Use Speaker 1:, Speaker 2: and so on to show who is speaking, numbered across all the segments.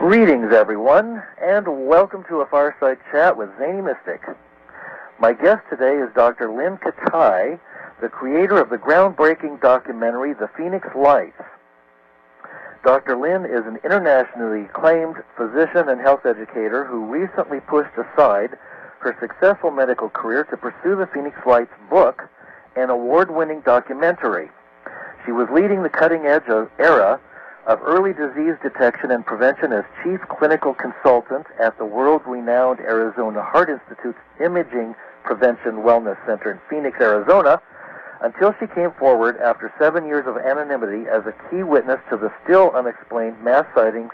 Speaker 1: Greetings, everyone, and welcome to a Fireside Chat with Zany Mystic. My guest today is Dr. Lynne Kitei, the creator of the groundbreaking documentary, The Phoenix Lights. Dr. Lynne is an internationally acclaimed physician and health educator who recently pushed aside her successful medical career to pursue the Phoenix Lights book, an award-winning documentary. She was leading the cutting-edge era of early disease detection and prevention as chief clinical consultant at the world-renowned Arizona Heart Institute's Imaging Prevention Wellness Center in Phoenix, Arizona, until she came forward after 7 years of anonymity as a key witness to the still unexplained mass sightings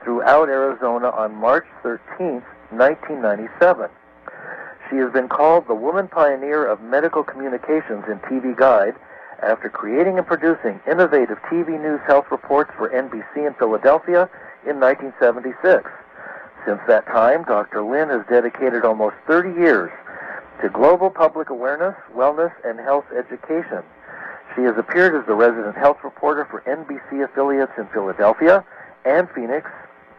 Speaker 1: throughout Arizona on March 13, 1997. She has been called the woman pioneer of medical communications in TV Guide after creating and producing innovative TV news health reports for NBC in Philadelphia in 1976. Since that time, Dr. Lynne has dedicated almost 30 years to global public awareness, wellness, and health education. She has appeared as the resident health reporter for NBC affiliates in Philadelphia and Phoenix,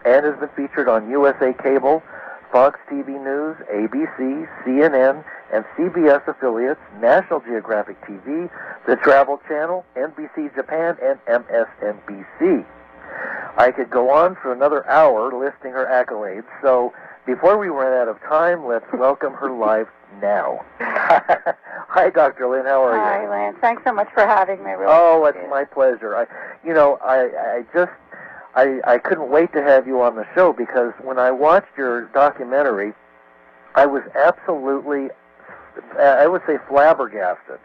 Speaker 1: and has been featured on USA Cable, Fox TV News, ABC, CNN, and CBS affiliates, National Geographic TV, the Travel Channel, NBC Japan, and MSNBC. I could go on for another hour listing her accolades, so before we run out of time, let's welcome her live now. Hi, Dr. Lynne. How are you?
Speaker 2: Hi, Lynn. Thanks so much for having me. Really
Speaker 1: it's my pleasure. I couldn't wait to have you on the show because when I watched your documentary, I was absolutely, I would say, flabbergasted.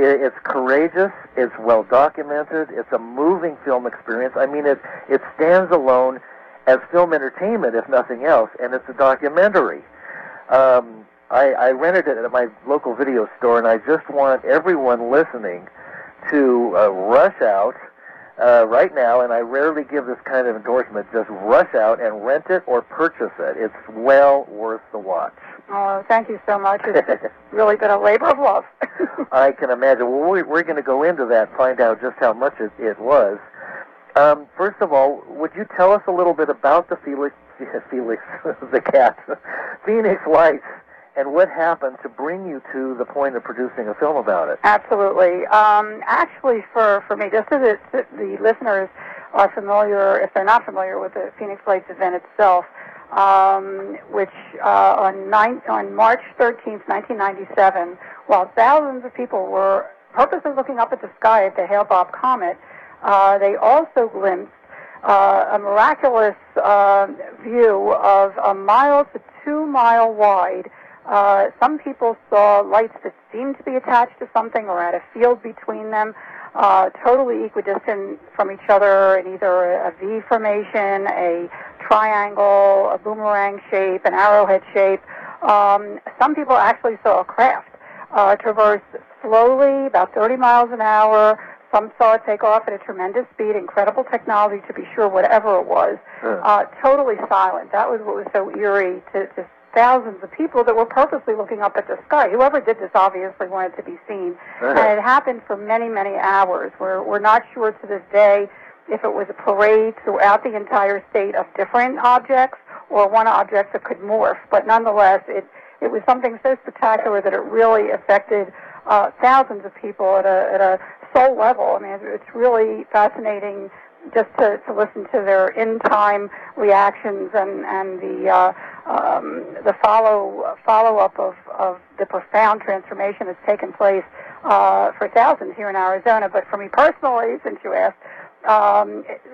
Speaker 1: It's courageous, it's well documented, it's a moving film experience. I mean, it stands alone as film entertainment, if nothing else, and it's a documentary. I rented it at my local video store, and I just want everyone listening to rush out right now, and I rarely give this kind of endorsement, just rush out and rent it or purchase it. It's well worth the watch.
Speaker 2: Oh, thank you so much. It's really been a labor of love.
Speaker 1: I can imagine. Well, we're going to go into that, find out just how much it was. First of all, would you tell us a little bit about the Felix the cat, Phoenix Lights, and what happened to bring you to the point of producing a film about it?
Speaker 2: Absolutely. Actually, for me, just so that the listeners are familiar, if they're not familiar with the Phoenix Lights event itself, which on March 13th, 1997, while thousands of people were purposely looking up at the sky at the Hale-Bopp comet, they also glimpsed a miraculous view of a mile to 2 mile wide. Some people saw lights that seemed to be attached to something or had a field between them, totally equidistant from each other in either a V formation, a triangle, a boomerang shape, an arrowhead shape. Some people actually saw a craft traverse slowly, about 30 miles an hour. Some saw it take off at a tremendous speed, incredible technology to be sure, whatever it was. Totally silent. That was what was so eerie to thousands of people that were purposely looking up at the sky. Whoever did this obviously wanted to be seen. And it happened for many, many hours. We're not sure to this day if it was a parade throughout the entire state of different objects or one object that could morph. But nonetheless, it was something so spectacular that it really affected thousands of people at a soul level. I mean, it's really fascinating just to listen to their in-time reactions and the follow-up of the profound transformation that's taken place for thousands here in Arizona. But for me personally, since you asked,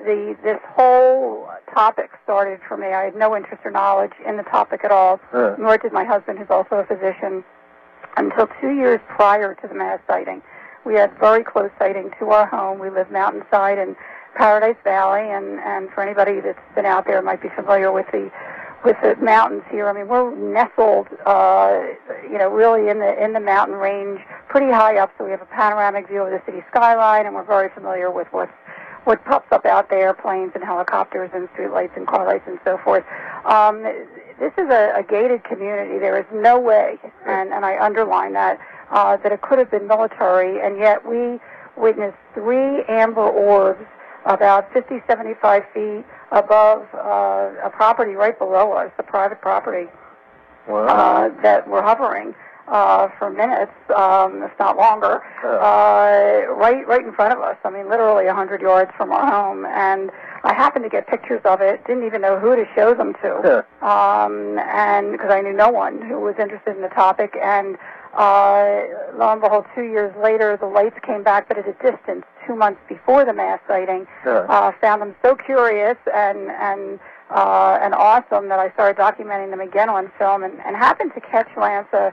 Speaker 2: this whole topic started for me. I had no interest or knowledge in the topic at all, nor did my husband, who's also a physician, until 2 years prior to the mass sighting. We had very close sighting to our home. We live mountainside in Paradise Valley, and for anybody that's been out there might be familiar with the mountains here. I mean, we're nestled, really in the mountain range, pretty high up. So we have a panoramic view of the city skyline, and we're very familiar with what pops up out there, planes and helicopters and streetlights and car lights and so forth. This is a gated community. There is no way, and I underline that it could have been military, and yet we witnessed 3 amber orbs about 50, 75 feet above a property right below us, the private property.
Speaker 1: Wow.
Speaker 2: That were hovering for minutes, if not longer, right in front of us. I mean, literally 100 yards from our home. And I happened to get pictures of it. Didn't even know who to show them to, and because I knew no one who was interested in the topic. And lo and behold, 2 years later, the lights came back, but at a distance. 2 months before the mass sighting, found them so curious and awesome that I started documenting them again on film, and happened to catch Lanza,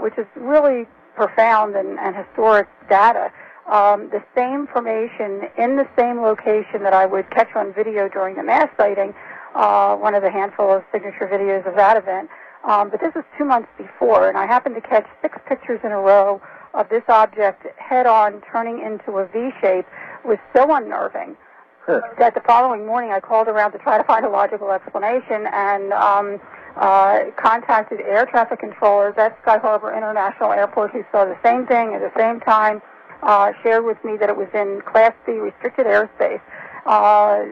Speaker 2: which is really profound and historic data. The same formation in the same location that I would catch on video during the mass sighting, one of the handful of signature videos of that event. But this was 2 months before, and I happened to catch 6 pictures in a row of this object head-on turning into a V shape. Was so unnerving that the following morning I called around to try to find a logical explanation, and contacted air traffic controllers at Sky Harbor International Airport, who saw the same thing at the same time, shared with me that it was in Class B restricted airspace.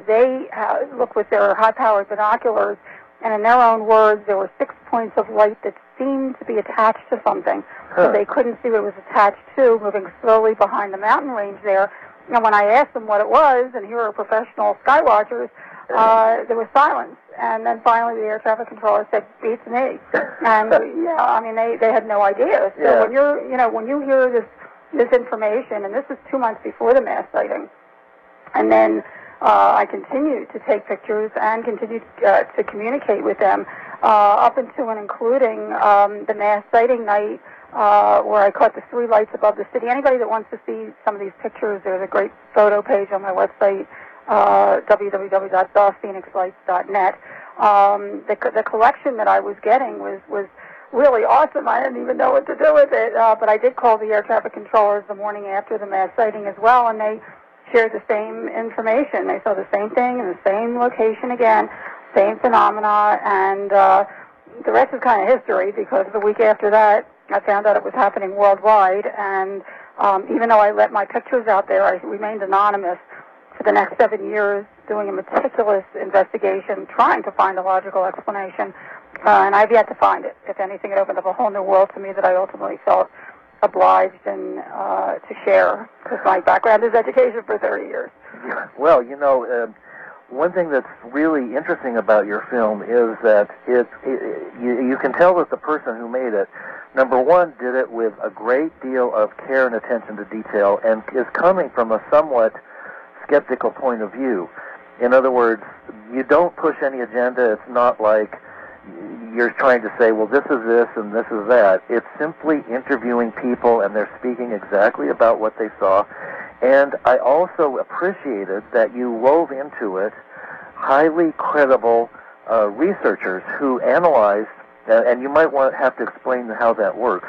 Speaker 2: They looked with their high-powered binoculars, and in their own words, there were 6 points of light that seemed to be attached to something, but they couldn't see what it was attached to, moving slowly behind the mountain range there. And when I asked them what it was, and here are professional sky watchers, there was silence. And then finally the air traffic controller said, "Beats me." And yeah, I mean, they had no idea. So when when you hear this information, and this is 2 months before the mass sighting, and then I continued to take pictures and continued to communicate with them up into and including the mass sighting night, where I caught the 3 lights above the city. Anybody that wants to see some of these pictures, there's a great photo page on my website, www.thephoenixlights.net. The collection that I was getting was really awesome. I didn't even know what to do with it, but I did call the air traffic controllers the morning after the mass sighting as well, and they shared the same information. They saw the same thing in the same location again, same phenomena, and the rest is kind of history, because the week after that, I found out it was happening worldwide, and even though I let my pictures out there, I remained anonymous for the next 7 years, doing a meticulous investigation, trying to find a logical explanation, and I've yet to find it. If anything, it opened up a whole new world to me that I ultimately felt obliged and to share, because my background is education for 30 years.
Speaker 1: Well, one thing that's really interesting about your film is that you can tell that the person who made it, number one, did it with a great deal of care and attention to detail, and is coming from a somewhat skeptical point of view. In other words, you don't push any agenda. It's not like you're trying to say, well, this is this and this is that. It's simply interviewing people, and they're speaking exactly about what they saw. And I also appreciated that you wove into it highly credible researchers who analyzed, and you might have to explain how that works,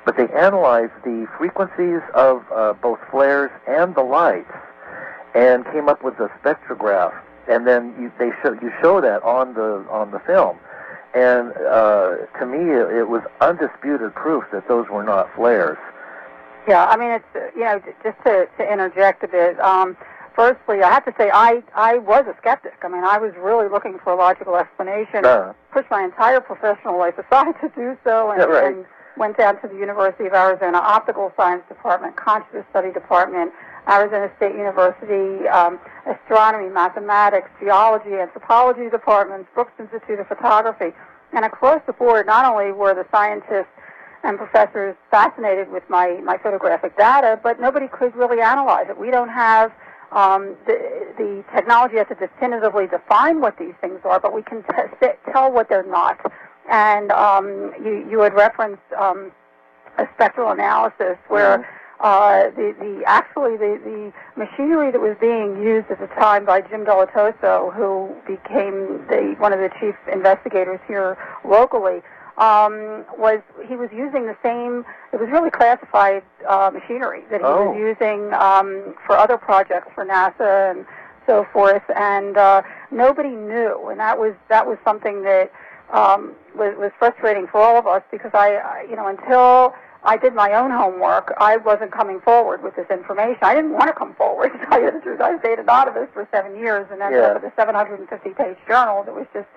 Speaker 1: but they analyzed the frequencies of both flares and the lights, and came up with a spectrograph, and then you show that on the film. And to me, it was undisputed proof that those were not flares.
Speaker 2: Yeah, I mean, it's just to interject a bit. Firstly, I have to say I was a skeptic. I mean, I was really looking for a logical explanation. Pushed my entire professional life aside to do so, and went down to the University of Arizona Optical Science Department, Consciousness Study Department, Arizona State University, Astronomy, Mathematics, Geology, Anthropology departments, Brooks Institute of Photography. And across the board, not only were the scientists and professors fascinated with my photographic data, but nobody could really analyze it. We don't have the technology yet to definitively define what these things are, but we can tell what they're not. And you had referenced a spectral analysis where the machinery that was being used at the time by Jim Delatoso, who became one of the chief investigators here locally, he was using the same, it was really classified machinery that he was using for other projects for NASA and so forth, and nobody knew, and that was something that was frustrating for all of us because until I did my own homework, I wasn't coming forward with this information. I didn't want to come forward, to tell you the truth. I stayed anonymous for 7 years and ended up with a 750-page journal that was just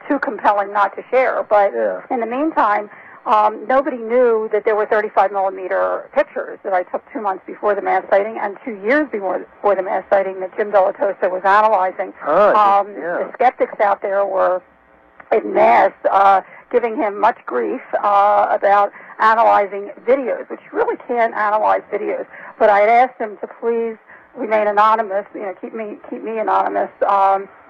Speaker 2: too compelling not to share. But in the meantime, nobody knew that there were 35-millimeter pictures that I took 2 months before the mass sighting and 2 years before the mass sighting that Jim Delatosa was analyzing. The skeptics out there were en masse giving him much grief about analyzing videos, which really can't analyze videos. But I had asked him to please remain anonymous, keep me anonymous,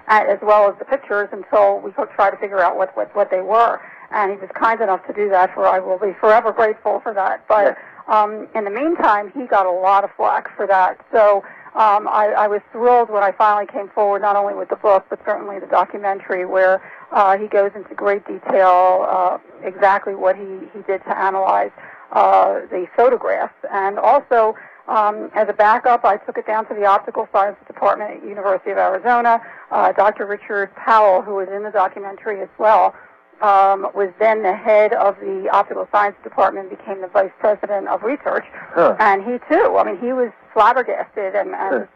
Speaker 2: as well as the pictures until we could try to figure out what they were. And he was kind enough to do that, I will be forever grateful for that. But in the meantime, he got a lot of flack for that. So I was thrilled when I finally came forward, not only with the book, but certainly the documentary, where he goes into great detail exactly what he did to analyze the photographs. And also, as a backup, I took it down to the Optical Science Department at University of Arizona. Dr. Richard Powell, who was in the documentary as well, was then the head of the Optical Science Department, became the vice president of research. And he, too, he was flabbergasted and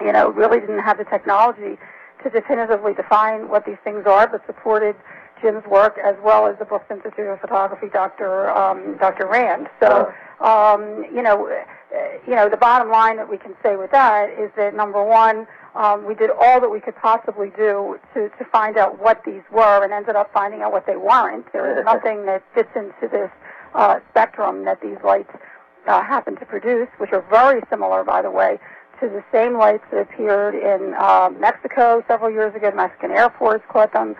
Speaker 2: really didn't have the technology to definitively define what these things are, but supported Jim's work as well as the Brooks Institute of Photography, Dr. Rand. So, the bottom line that we can say with that is that, number one, we did all that we could possibly do to find out what these were, and ended up finding out what they weren't. There is nothing that fits into this spectrum that these lights happen to produce, which are very similar, by the way, to the same lights that appeared in Mexico several years ago. Mexican Air Force caught them.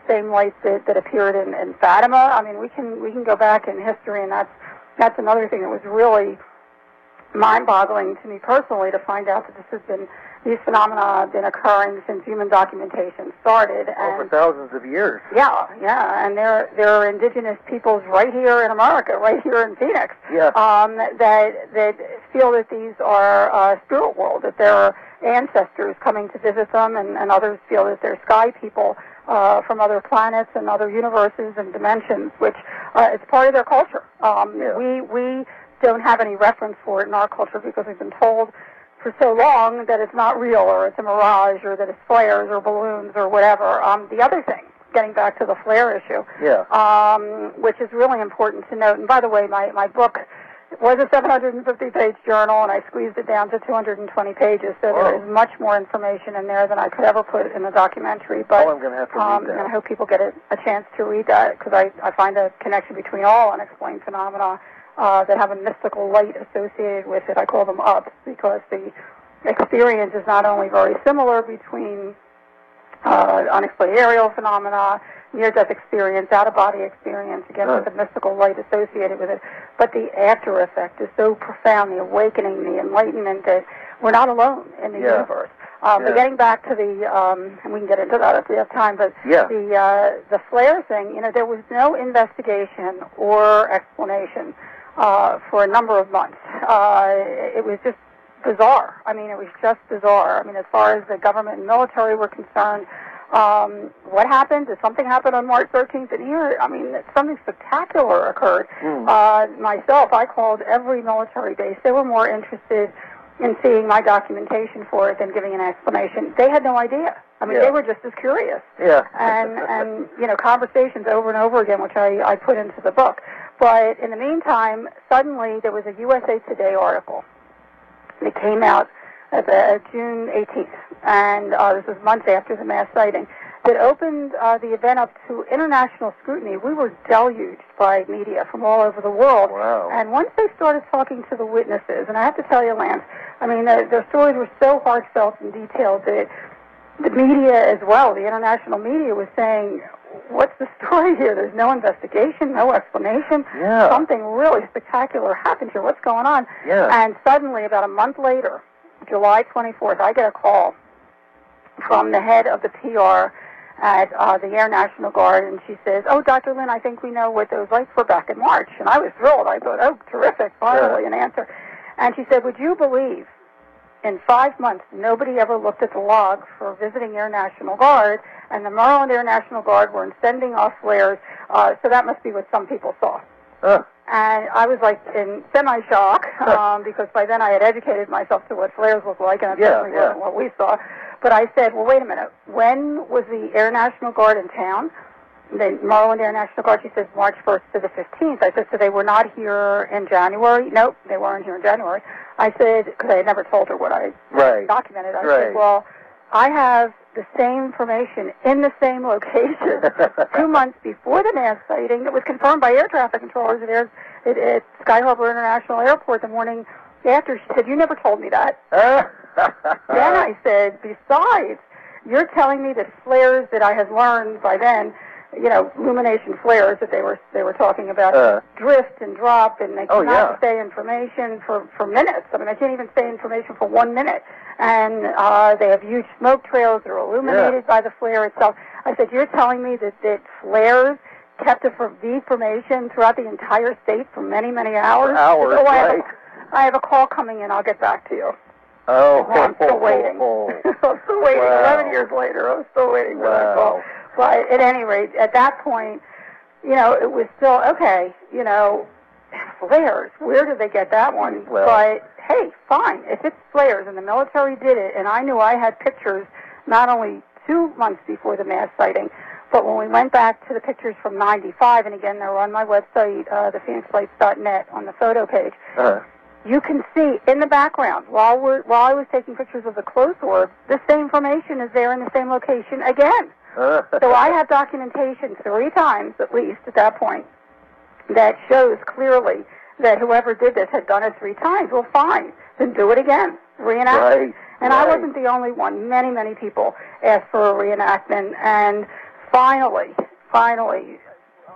Speaker 2: Same lights that appeared in Fatima. We can go back in history, and that's another thing that was really mind-boggling to me personally, to find out that these phenomena have been occurring since human documentation started.
Speaker 1: Over thousands of years.
Speaker 2: Yeah, and there are indigenous peoples right here in America, right here in Phoenix, that feel that these are spirit world, that there are ancestors coming to visit them, and others feel that they're sky people from other planets and other universes and dimensions, which is part of their culture. We don't have any reference for it in our culture because we've been told for so long that it's not real, or it's a mirage, or that it's flares or balloons or whatever. The other thing, getting back to the flare issue, which is really important to note, and by the way, my book was a 750-page journal, and I squeezed it down to 220 pages, so there is much more information in there than I could ever put in the documentary. But
Speaker 1: I'm going to have to read that.
Speaker 2: And I hope people get a chance to read that, because I find a connection between all unexplained phenomena that have a mystical light associated with it. I call them ups, because the experience is not only very similar between unexplained aerial phenomena, near-death experience, out-of-body experience, again, with the mystical light associated with it, but the after effect is so profound, the awakening, the enlightenment, that we're not alone in the universe. But getting back to and we can get into that if we have time, but the flare thing, there was no investigation or explanation for a number of months. It was just bizarre. It was just bizarre. As far as the government and military were concerned, what happened? Did something happen on March 13th? And here, something spectacular occurred. Myself, I called every military base. They were more interested in seeing my documentation for it than giving an explanation. They had no idea. They were just as curious. And conversations over and over again, which I put into the book. But in the meantime, suddenly there was a USA Today article that came out June 18th, and this was months after the mass sighting, that opened the event up to international scrutiny. We were deluged by media from all over the world.
Speaker 1: Wow.
Speaker 2: And once they started talking to the witnesses, and I have to tell you, Lance, their stories were so heartfelt and detailed that the media as well, the international media, was saying, what's the story here? There's no investigation, no explanation. Something really spectacular happened here. What's going on? And suddenly, about a month later, July 24th, I get a call from the head of the PR at the Air National Guard, and she says, Dr. Lynne, I think we know what those lights were back in March. And I was thrilled. I thought, terrific, finally an answer. And she said, would you believe in 5 months, nobody ever looked at the log for visiting Air National Guard, and the Maryland Air National Guard were sending off flares, so that must be what some people saw. And I was like in semi-shock, because by then I had educated myself to what flares look like, and it certainly wasn't what we saw. But I said, well, wait a minute, when was the Air National Guard in town? The Maryland Air National Guard, she says, March 1st to the 15th. I said, so they were not here in January? Nope, they weren't here in January. I said, because I had never told her what I documented. I said, well, I have the same information in the same location 2 months before the mass sighting that was confirmed by air traffic controllers at Sky Harbor International Airport the morning after. She said, you never told me that. Then I said, besides, you're telling me that flares that I had learned by then, you know, illumination flares that they were talking about, drift and drop, and they cannot stay information for minutes. I mean, they can't even stay information for 1 minute. And they have huge smoke trails that are illuminated by the flare itself. I said, you're telling me that flares kept the information throughout the entire state for many, many hours? I have a call coming in. I'll get back to you. I'm still waiting. I'm still waiting. 11 years later, I'm still waiting for that call. But at any rate, at that point, you know, it was still, okay, you know, flares, where did they get that one? But, hey, fine, if it's flares and the military did it, and I knew I had pictures not only 2 months before the mass sighting, but when we went back to the pictures from 95, and again, they're on my website, thephoenixlights.net, on the photo page, you can see in the background, while I was taking pictures of the close orb, the same information is there in the same location again. So I have documentation 3 times, at least, at that point, that shows clearly that whoever did this had done it 3 times. Well, fine, then do it again. Reenact. And I wasn't the only one. Many, many people asked for a reenactment. And finally,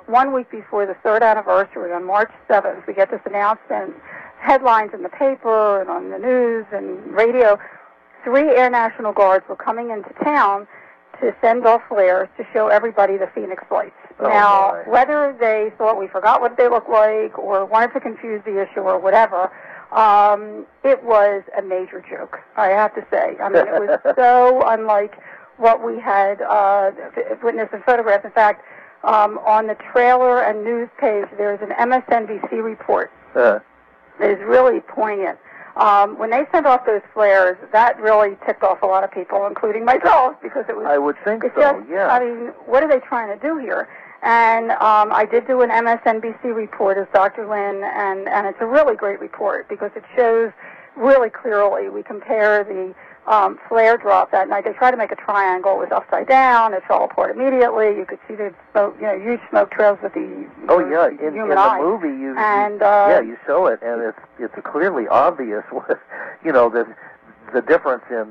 Speaker 2: 1 week before the 3rd anniversary, on March 7th, we get this announcement, headlines in the paper and on the news and radio. 3 Air National Guards were coming into town to send off flares to show everybody the Phoenix lights. Now, whether they thought we forgot what they looked like or wanted to confuse the issue or whatever, it was a major joke, I have to say. I mean, it was so unlike what we had witnessed and photographed. In fact, on the trailer and news page, there's an MSNBC report that is really poignant. When they sent off those flares, that really ticked off a lot of people, including myself, because it was...
Speaker 1: I would think so,
Speaker 2: I mean, what are they trying to do here? And I did do an MSNBC report as Dr. Lynne, and it's a really great report because it shows really clearly. We compare the flare drop that night. They tried to make a triangle. It was upside down. It fell apart immediately. You could see the smoke, you know, huge smoke trails with the
Speaker 1: in the movie you show it, and it's clearly obvious what, you know, the difference you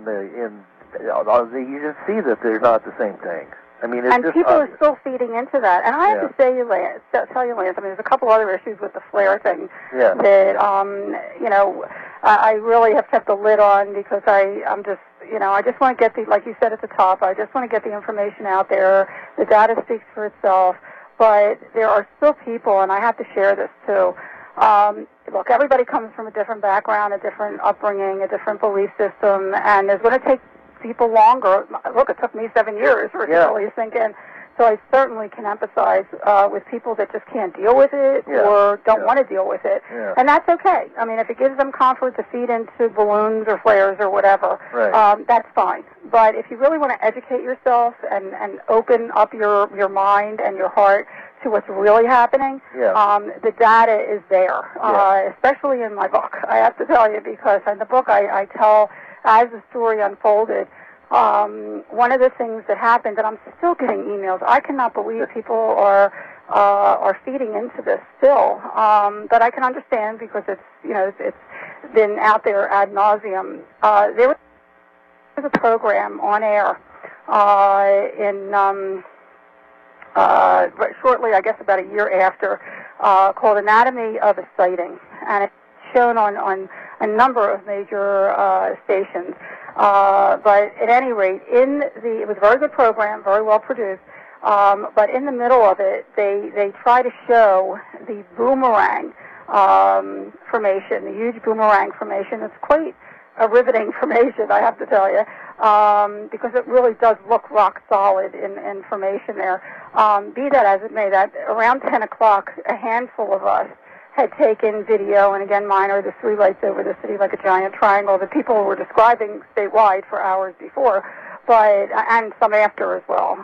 Speaker 1: just see that they're not the same thing. I mean, it's just
Speaker 2: people
Speaker 1: obvious.
Speaker 2: are still feeding into that. And I have to tell you, Lance, I mean, there's a couple other issues with the flare thing that, you know, I really have kept the lid on because I'm just, you know, I just want to get like you said at the top, I just want to get the information out there. The data speaks for itself. But there are still people, and I have to share this too. Look, everybody comes from a different background, a different upbringing, a different belief system, and there's going to take people longer. Look, it took me 7 years for it to really sink in. So I certainly can empathize with people that just can't deal with it or don't want to deal with it. And that's okay. I mean, if it gives them comfort to feed into balloons or flares or whatever, that's fine. But if you really want to educate yourself and open up your mind and your heart to what's really happening, the data is there, especially in my book, I have to tell you, because in the book I tell, as the story unfolded, one of the things that happened, and I'm still getting emails, I cannot believe people are feeding into this still, but I can understand because it's, you know, it's been out there ad nauseum. There was a program on air shortly, I guess about a year after, called Anatomy of a Sighting, and it's shown on a number of major stations. But at any rate, it was a very good program, very well produced. But in the middle of it, they try to show the boomerang formation, the huge boomerang formation. It's quite riveting information, I have to tell you, because it really does look rock solid in information there. Be that as it may, that around 10 o'clock, a handful of us had taken video, and again, mine are the three lights over the city like a giant triangle that people were describing statewide for hours before, and some after as well,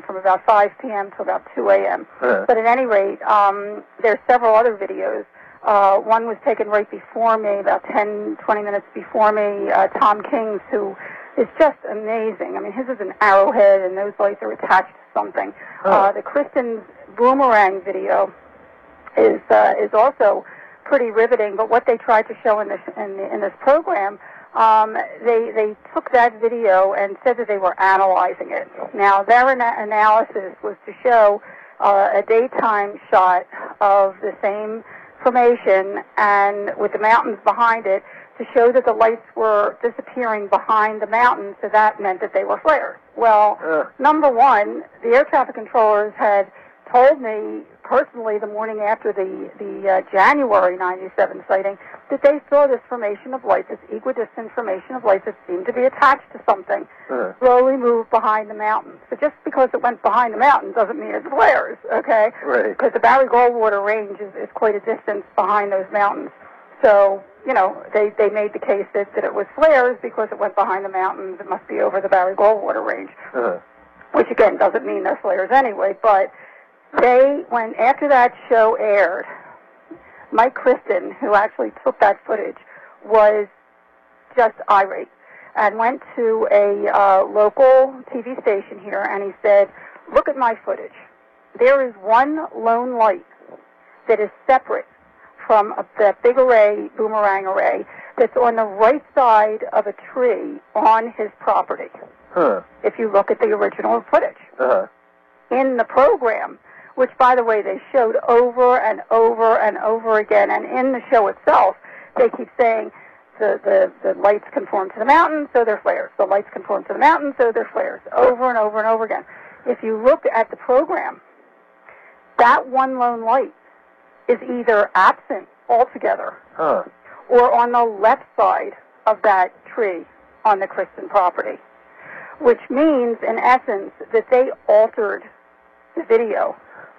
Speaker 2: from about 5 p.m. to about 2 a.m. But at any rate, there's several other videos. One was taken right before me, about 10, 20 minutes before me, Tom King's, who is just amazing. I mean, his is an arrowhead, and those lights are attached to something. The Kristen's boomerang video is also pretty riveting, but what they tried to show in this program, they took that video and said that they were analyzing it. Now, their analysis was to show a daytime shot of the same formation and with the mountains behind it to show that the lights were disappearing behind the mountains, so that meant that they were flares. Well, number one, the air traffic controllers had told me personally the morning after the January 97 sighting that they saw this formation of lights, this equidistant formation of lights that seemed to be attached to something, slowly move behind the mountains. So just because it went behind the mountain doesn't mean it's flares, okay?
Speaker 1: Right.
Speaker 2: Because the Barry Goldwater range is quite a distance behind those mountains. So, you know, they made the case that it was flares because it went behind the mountains. It must be over the Barry Goldwater range, which again doesn't mean they're flares anyway, but after that show aired, Mike Kristen, who actually took that footage, was just irate and went to a local TV station here, and he said, look at my footage. There is one lone light that is separate from that big array, boomerang array, that's on the right side of a tree on his property. If you look at the original footage. In the program, which, by the way, they showed over and over and over again. And in the show itself, they keep saying the lights conform to the mountains, so they're flares. The lights conform to the mountains, so they're flares. Over and over and over again. If you look at the program, that one lone light is either absent altogether or on the left side of that tree on the Kristen property, which means, in essence, that they altered the video.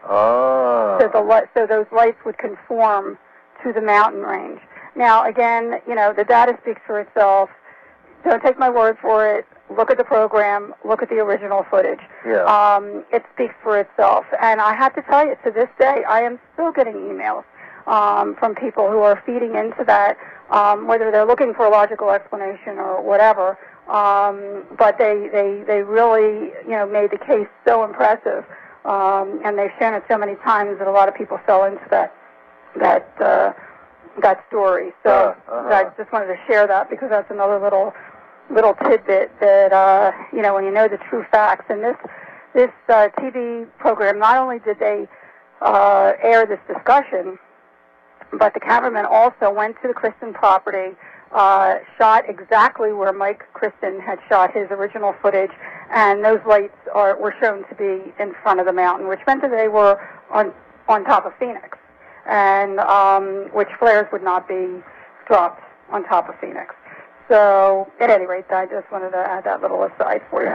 Speaker 2: So those lights would conform to the mountain range. Now, again, you know, the data speaks for itself. Don't take my word for it. Look at the program. Look at the original footage. It speaks for itself. And I have to tell you, to this day, I am still getting emails from people who are feeding into that, whether they're looking for a logical explanation or whatever. But they really, you know, made the case so impressive. And they've shown it so many times that a lot of people fell into that story. So I just wanted to share that because that's another little tidbit that you know, when you know the true facts. And this TV program, not only did they air this discussion, but the cameraman also went to the Kristen property, shot exactly where Mike Kristen had shot his original footage, and those lights were shown to be in front of the mountain, which meant that they were on top of Phoenix, and which flares would not be dropped on top of Phoenix. So, at any rate, I just wanted to add that little aside for you.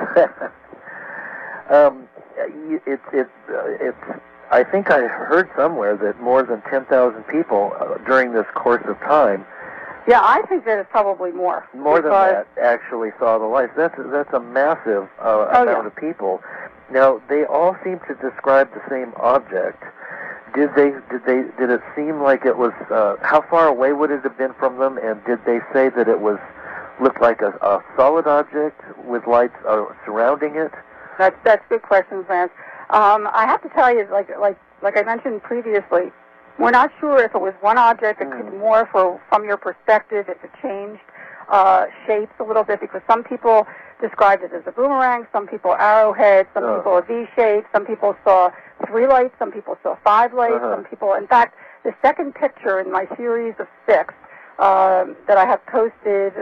Speaker 1: I think I heard somewhere that more than 10,000 people during this course of time.
Speaker 2: Yeah, I think that it's probably more.
Speaker 1: More than that actually saw the lights. That's a massive amount of people. Now, they all seem to describe the same object. Did it seem like it was? How far away would it have been from them? And did they say that it looked like a solid object with lights surrounding it?
Speaker 2: That's good questions, Lance. I have to tell you, like I mentioned previously, we're not sure if it was one object that could more from your perspective, if it changed shapes a little bit, because some people described it as a boomerang, some people arrowhead, some people a V-shape, some people saw 3 lights, some people saw 5 lights, some people, in fact, the second picture in my series of 6 that I have posted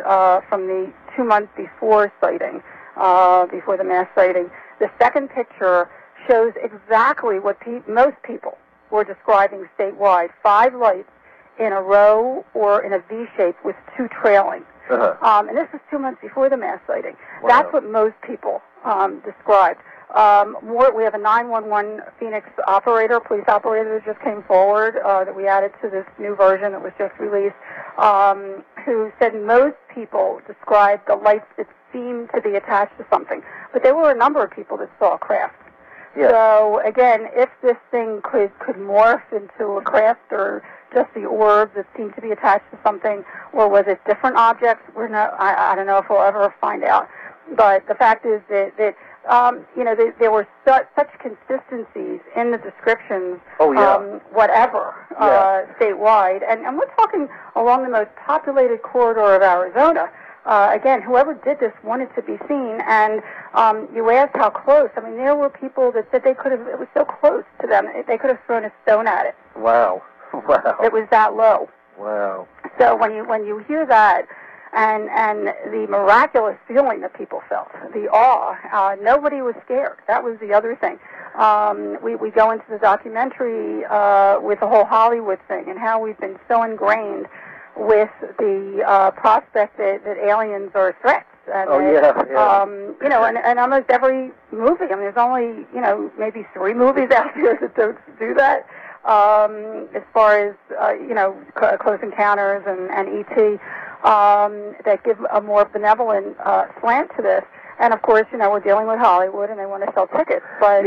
Speaker 2: from the 2 months before sighting, before the mass sighting, the second picture shows exactly what most people were describing statewide: 5 lights in a row or in a V shape with 2 trailing. And this was 2 months before the mass sighting.
Speaker 1: Wow.
Speaker 2: That's what most people described. We have a 911 Phoenix operator, police operator that just came forward that we added to this new version that was just released, who said most people described the lights that seemed to be attached to something. But there were a number of people that saw a craft.
Speaker 1: Yes.
Speaker 2: So, again, if this thing could morph into a craft or just the orbs that seemed to be attached to something, or was it different objects, I don't know if we'll ever find out. But the fact is that there were such consistencies in the descriptions, statewide. And we're talking along the most populated corridor of Arizona. Again, whoever did this wanted to be seen, and you asked how close. I mean, there were people that said it was so close to them, they could have thrown a stone at it.
Speaker 1: Wow. Wow.
Speaker 2: It was that low.
Speaker 1: Wow. So
Speaker 2: when you hear that, and the miraculous feeling that people felt, the awe, nobody was scared. That was the other thing. We go into the documentary with the whole Hollywood thing and how we've been so ingrained with the prospect that aliens are threats. And and almost every movie. I mean, there's only, maybe 3 movies out there that don't do that. As far as, Close Encounters and E.T., that give a more benevolent slant to this. And, of course, we're dealing with Hollywood and they want to sell tickets. But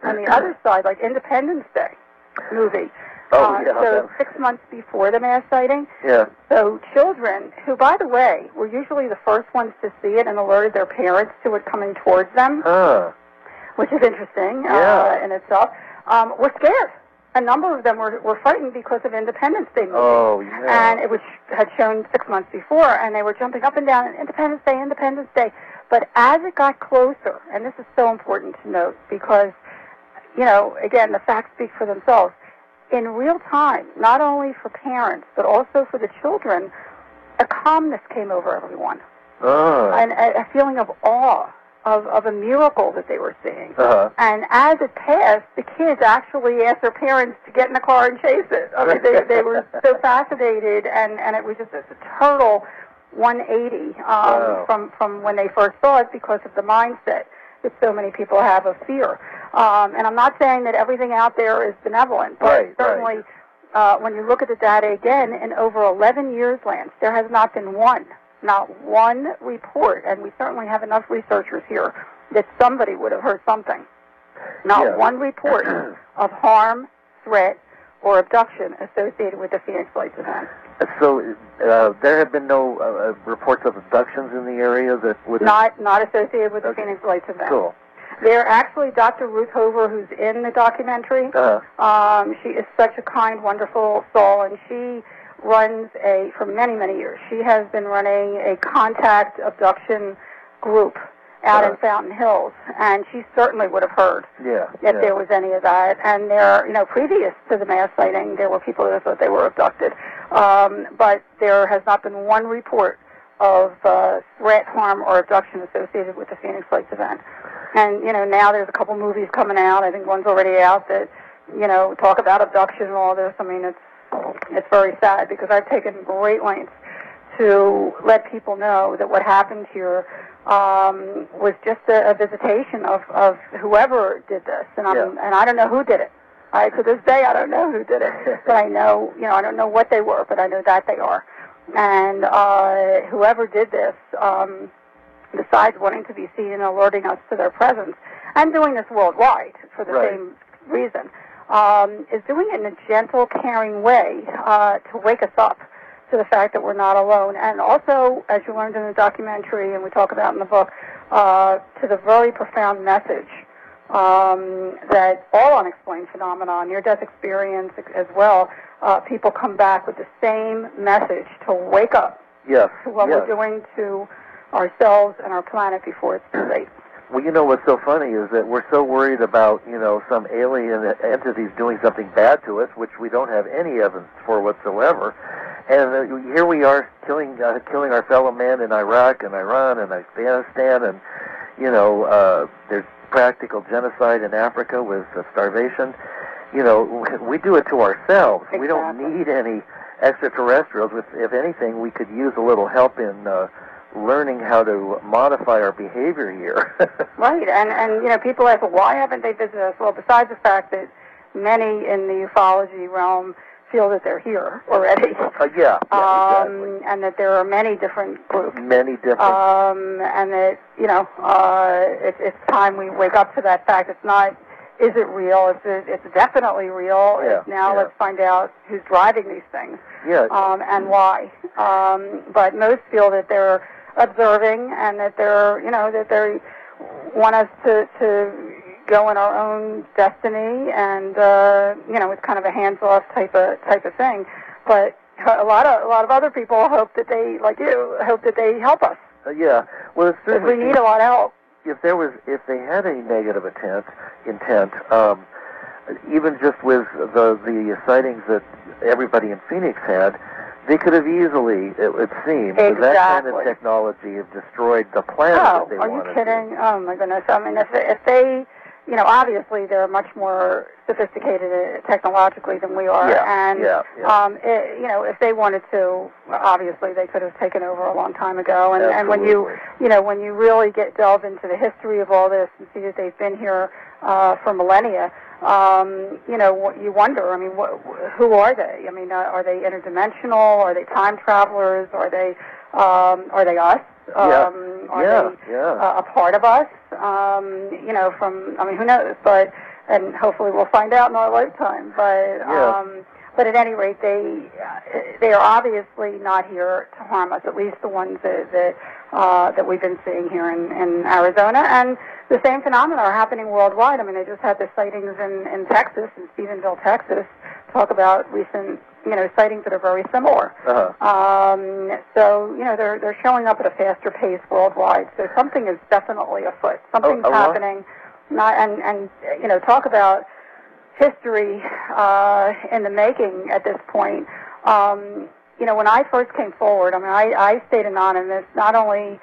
Speaker 2: on the other side, like Independence Day movie, so 6 months before the mass sighting.
Speaker 1: Yeah. So
Speaker 2: children, who, by the way, were usually the first ones to see it and alerted their parents to it coming towards them, which is interesting in itself, were scared. A number of them were frightened because of Independence Day movie.
Speaker 1: Oh, yeah.
Speaker 2: And which had shown 6 months before, and they were jumping up and down, Independence Day, Independence Day. But as it got closer, and this is so important to note because, again, the facts speak for themselves, in real time, not only for parents, but also for the children, a calmness came over everyone. And a feeling of awe, of a miracle that they were seeing. And as it passed, the kids actually asked their parents to get in the car and chase it. I mean, they were so fascinated, and it was just a total 180 from when they first saw it because of the mindset that so many people have of fear. And I'm not saying that everything out there is benevolent, but certainly when you look at the data again, in over 11 years, Lance, there has not been not one report, and we certainly have enough researchers here that somebody would have heard something. Not one report of harm, threat, or abduction associated with the Phoenix Lights event.
Speaker 1: So there have been no reports of abductions in the area that would
Speaker 2: not associated with the Phoenix Lights event.
Speaker 1: Cool.
Speaker 2: They're actually Dr. Ruth Hover, who's in the documentary. She is such a kind, wonderful soul, and she runs for many, many years. She has been running a contact abduction group out in Fountain Hills, and she certainly would have heard if there was any of that. And previous to the mass sighting, there were people that thought they were abducted. But there has not been one report of threat, harm, or abduction associated with the Phoenix Lights event. And, now there's a couple movies coming out. I think one's already out that, talk about abduction and all this. I mean, it's very sad because I've taken great lengths to let people know that what happened here was just a visitation of whoever did this. And I don't know who did it. To this day, I don't know who did it. But I know, I don't know what they were, but I know that they are. And whoever did this, besides wanting to be seen and alerting us to their presence, and doing this worldwide for the same reason, is doing it in a gentle, caring way to wake us up to the fact that we're not alone. And also, as you learned in the documentary and we talk about in the book, to the very profound message that all unexplained phenomena, near-death experience as well, people come back with the same message to wake up to what we're doing to ourselves and our planet before it's too late.
Speaker 1: Well, what's so funny is that we're so worried about, some alien entities doing something bad to us, which we don't have any evidence for whatsoever. And here we are killing our fellow man in Iraq and Iran and Afghanistan, and, there's practical genocide in Africa with starvation. We do it to ourselves.
Speaker 2: Exactly.
Speaker 1: We don't need any extraterrestrials. If anything, we could use a little help in learning how to modify our behavior here.
Speaker 2: Right, and you know, people ask, well, why haven't they visited us? Well, besides the fact that many in the ufology realm feel that they're here already.
Speaker 1: Yeah, exactly.
Speaker 2: And that there are many different groups.
Speaker 1: Many different.
Speaker 2: And that, you know, it's time we wake up to that fact. It's not, is it real? It's definitely real.
Speaker 1: Yeah,
Speaker 2: now let's find out who's driving these things.
Speaker 1: Yeah.
Speaker 2: And why. But most feel that they're observing and that they're, you know, that they want us to go in our own destiny, and you know, it's kind of a hands-off type of thing. But a lot of other people hope that they, like you, hope that they help us.
Speaker 1: Yeah, well, it's certainly,
Speaker 2: we need a lot of help.
Speaker 1: If they had any negative intent, even just with the sightings that everybody in Phoenix had, they could have easily, it would seem,
Speaker 2: exactly.
Speaker 1: that kind of technology have destroyed the planet that they wanted.
Speaker 2: Oh, are you kidding? Oh my goodness! I mean, if they, you know, obviously they're much more sophisticated technologically than we are, and you know, if they wanted to, obviously they could have taken over a long time ago. And when you know, when you really delve into the history of all this and see that they've been here for millennia, you know, you wonder. I mean, who are they? I mean, are they interdimensional? Are they time travelers? Are they us? Are they a part of us? You know, I mean, who knows? But, and hopefully we'll find out in our lifetime. But at any rate, they are obviously not here to harm us. At least the ones that we've been seeing here in Arizona, and the same phenomena are happening worldwide. I mean, they just had the sightings in Texas, in Stephenville, Texas. Talk about recent, you know, sightings that are very similar. So, you know, they're showing up at a faster pace worldwide. So something is definitely afoot. Something's happening. And you know, talk about history in the making at this point. You know, when I first came forward, I mean, I stayed anonymous not only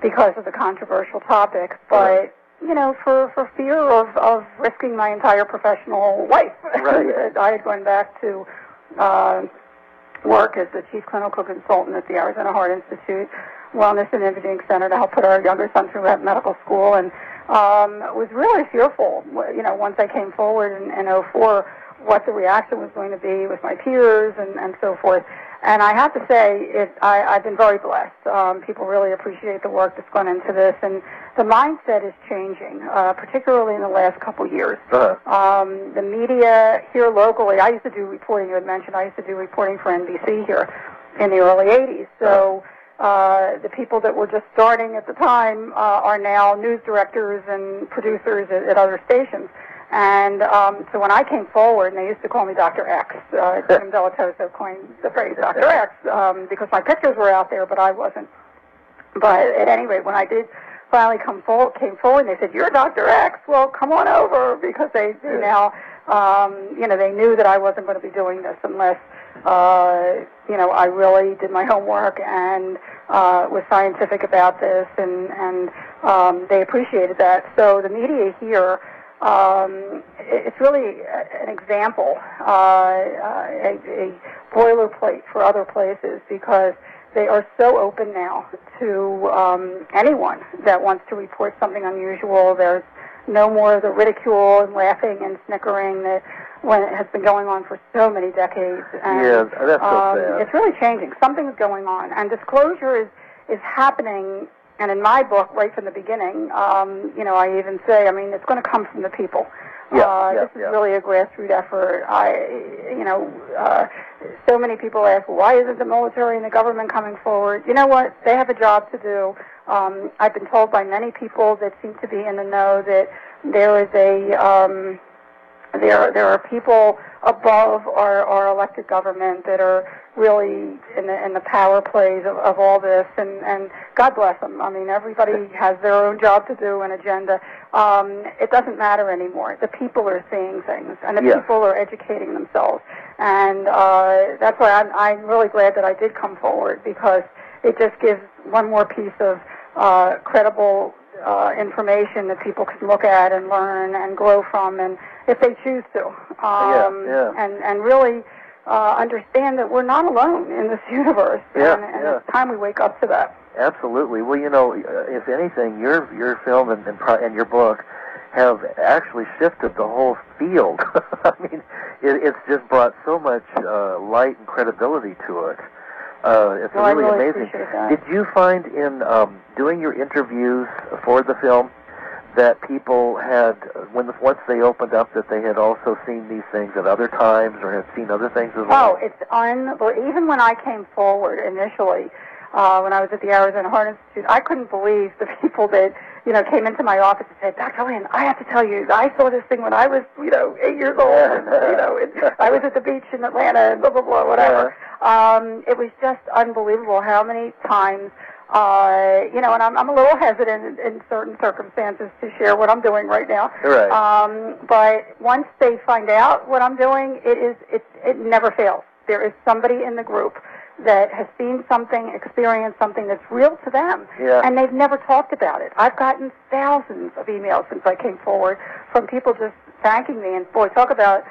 Speaker 2: because of the controversial topics, but you know, for fear of risking my entire professional life.
Speaker 1: Right.
Speaker 2: I had gone back to work as the chief clinical consultant at the Arizona Heart Institute Wellness and Imaging Center to help put our younger son through medical school, and was really fearful, you know, once I came forward in 2004, what the reaction was going to be with my peers and so forth. And I have to say, I've been very blessed. People really appreciate the work that's gone into this, and the mindset is changing, particularly in the last couple years. The media here locally, I used to do reporting, you had mentioned, I used to do reporting for NBC here in the early 80s. So the people that were just starting at the time are now news directors and producers at other stations. And so when I came forward, and they used to call me Dr. X, Jim Delatoso coined the phrase Dr. X, because my pictures were out there, but I wasn't. But at any rate, when I did finally came forward, and they said, "You're Dr. X, well, come on over," because they now, you know, they knew that I wasn't going to be doing this unless, you know, I really did my homework and was scientific about this, and they appreciated that. So the media here, it's really an example, a boilerplate for other places, because they are so open now to anyone that wants to report something unusual. There's no more of the ridicule and laughing and snickering that when it has been going on for so many decades. And,
Speaker 1: yeah, that's so sad.
Speaker 2: It's really changing. Something's going on, and disclosure is happening. And in my book, right from the beginning, you know, I even say, I mean, it's going to come from the people. This is really a grassroots effort. You know, so many people ask, well, why isn't the military and the government coming forward? You know what? They have a job to do. I've been told by many people that seem to be in the know that there is there are people above our elected government that are really in the power plays of all this, and God bless them. I mean, everybody has their own job to do, an agenda. It doesn't matter anymore. The people are seeing things, and the people are educating themselves, and that's why I'm really glad that I did come forward, because it just gives one more piece of credible information that people can look at and learn and grow from, and if they choose to, and really understand that we're not alone in this universe, and it's time we wake up to that.
Speaker 1: Absolutely. Well, if anything, your film and your book have actually shifted the whole field. I mean, it's just brought so much light and credibility to it. It's really amazing. Did you find in doing your interviews for the film that people had, once they opened up, that they had also seen these things at other times or had seen other things as well?
Speaker 2: Oh, it's unbelievable. Even when I came forward initially, when I was at the Arizona Heart Institute, I couldn't believe the people that, came into my office and said, Dr. Lynne, I have to tell you, I saw this thing when I was, 8 years old, and, I was at the beach in Atlanta, and blah, blah, blah, whatever. It was just unbelievable how many times, and I'm a little hesitant in certain circumstances to share what I'm doing right now.
Speaker 1: Right.
Speaker 2: But once they find out what I'm doing, it never fails. There is somebody in the group that has seen something, experienced something that's real to them, and they've never talked about it. I've gotten thousands of emails since I came forward from people just thanking me, and boy, talk about,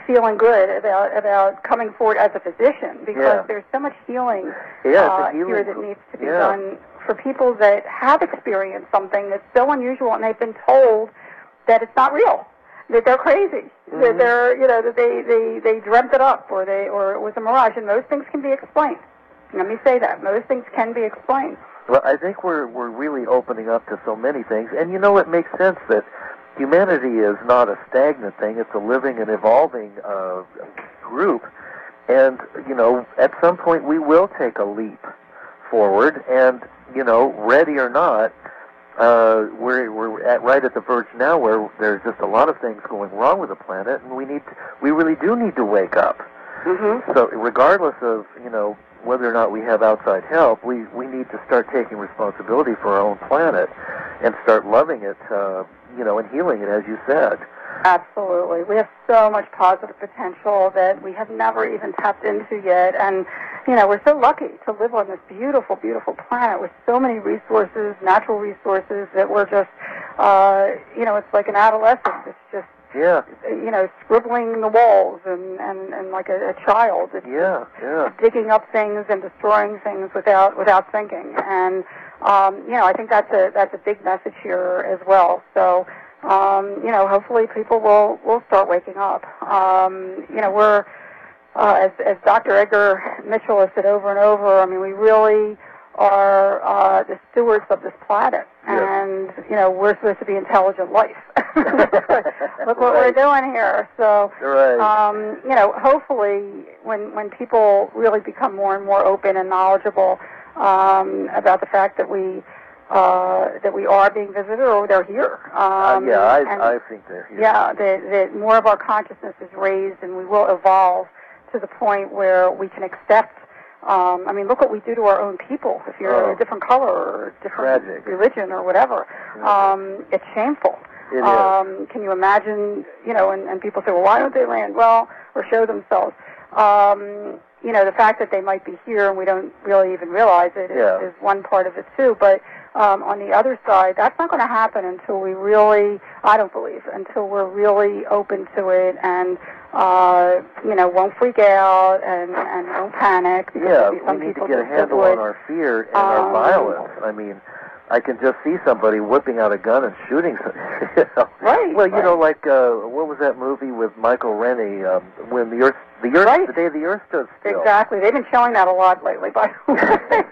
Speaker 2: feeling good about coming forward as a physician, because there's so much healing, here that needs to be done for people that have experienced something that's so unusual, and they've been told that it's not real, that they're crazy, that they're, that they dreamt it up, or it was a mirage, and most things can be explained. Let me say that. Most things can be explained.
Speaker 1: Well, I think we're really opening up to so many things, and it makes sense that humanity is not a stagnant thing. It's a living and evolving group, and, at some point we will take a leap forward, and, ready or not, we're right at the verge now where there's just a lot of things going wrong with the planet, and we really do need to wake up.
Speaker 2: Mm-hmm.
Speaker 1: So regardless of, whether or not we have outside help, we need to start taking responsibility for our own planet and start loving it, and healing it, as you said.
Speaker 2: Absolutely. We have so much positive potential that we have never even tapped into yet. And, we're so lucky to live on this beautiful, beautiful planet with so many resources, natural resources, that we're just, it's like an adolescent. It's just, scribbling the walls and like a child. It's digging up things and destroying things without thinking. And, I think that's a big message here as well. So, hopefully people will start waking up. We're, as Dr. Edgar Mitchell has said over and over, we really are the stewards of this planet. And, we're supposed to be intelligent life. Look what we're doing here. So, hopefully when people really become more and more open and knowledgeable about the fact that we are being visited, or they're here.
Speaker 1: I think they're here.
Speaker 2: Yeah, that more of our consciousness is raised, and we will evolve to the point where we can accept. Look what we do to our own people. If you're a different color or different religion or whatever, it's shameful.
Speaker 1: It is.
Speaker 2: Can you imagine? And people say, well, why don't they land? Well, or show themselves. The fact that they might be here and we don't really even realize it is one part of it too. But on the other side, that's not going to happen until we really, I don't believe, until we're really open to it and, won't freak out and won't panic.
Speaker 1: We need to get a handle on our fear and our violence. I can just see somebody whipping out a gun and shooting.
Speaker 2: Right.
Speaker 1: Well, what was that movie with Michael Rennie, when the day the Earth stood still?
Speaker 2: Exactly. They've been showing that a lot lately, by the way.